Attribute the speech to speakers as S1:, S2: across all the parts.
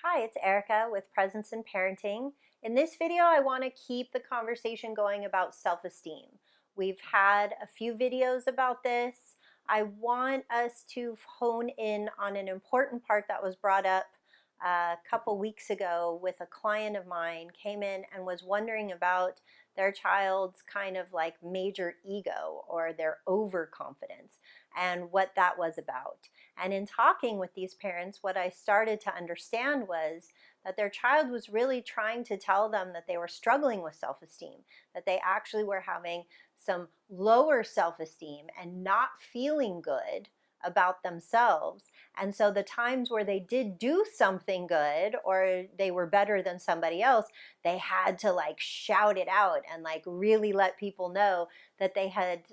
S1: Hi, it's Erica with Presence in Parenting. In this video, I want to keep the conversation going about self-esteem. We've had a few videos about this. I want us to hone in on an important part that was brought up a couple weeks ago with a client of mine came in and was wondering about their child's kind of like major ego or their overconfidence and what that was about. And in talking with these parents, what I started to understand was that their child was really trying to tell them that they were struggling with self-esteem, that they actually were having some lower self-esteem and not feeling good about themselves. And so the times where they did do something good or they were better than somebody else, they had to like shout it out and like really let people know that they had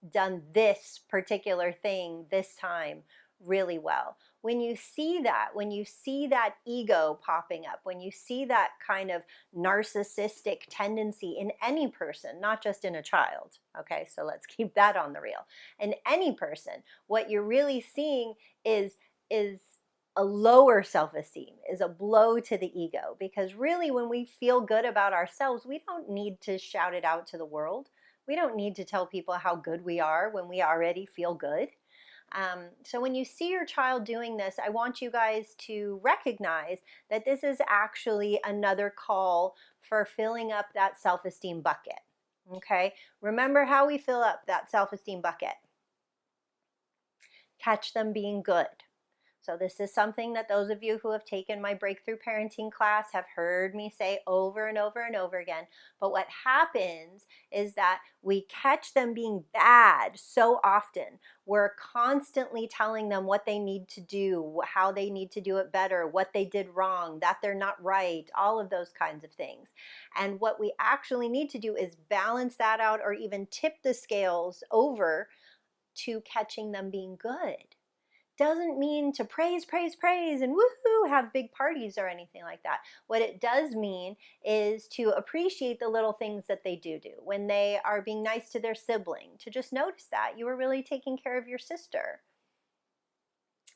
S1: done this particular thing this time really well. When you see that ego popping up, when you see that kind of narcissistic tendency in any person, not just in a child, okay, so let's keep that on the real. In any person, what you're really seeing is a lower self-esteem, is a blow to the ego, because really when we feel good about ourselves, we don't need to shout it out to the world. We don't need to tell people how good we are when we already feel good. So when you see your child doing this, I want you guys to recognize that this is actually another call for filling up that self-esteem bucket. Okay? Remember how we fill up that self-esteem bucket. Catch them being good. So this is something that those of you who have taken my breakthrough parenting class have heard me say over and over and over again. But what happens is that we catch them being bad so often. We're constantly telling them what they need to do, how they need to do it better, what they did wrong, that they're not right, all of those kinds of things. And what we actually need to do is balance that out or even tip the scales over to catching them being good. Doesn't mean to praise, praise, praise, and woohoo, have big parties or anything like that. What it does mean is to appreciate the little things that they do. When they are being nice to their sibling, to just notice that you were really taking care of your sister.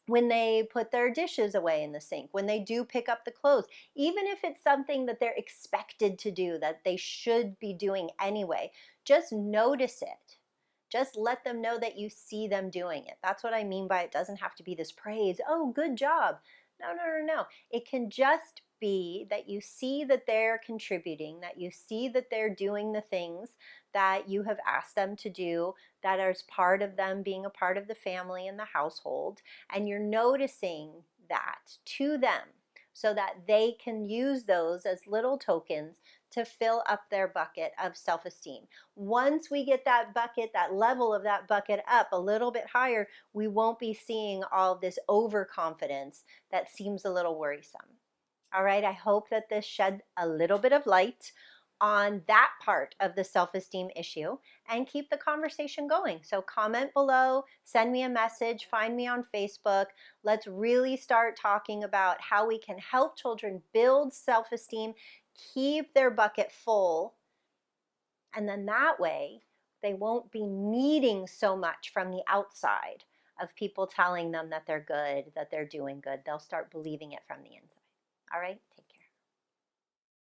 S1: When they put their dishes away in the sink, when they do pick up the clothes, even if it's something that they're expected to do, that they should be doing anyway, just notice it. Just let them know that you see them doing it. That's what I mean by it doesn't have to be this praise. Oh, good job. No, no, no, no. It can just be that you see that they're contributing, that you see that they're doing the things that you have asked them to do, that are part of them being a part of the family and the household, and you're noticing that to them so that they can use those as little tokens to fill up their bucket of self-esteem. Once we get that bucket, that level of that bucket up a little bit higher, we won't be seeing all this overconfidence that seems a little worrisome. All right, I hope that this shed a little bit of light on that part of the self-esteem issue and keep the conversation going. So comment below, send me a message, find me on Facebook. Let's really start talking about how we can help children build self-esteem, keep their bucket full, and then that way they won't be needing so much from the outside of people telling them that they're good, that they're doing good. They'll start believing it from the inside. All right?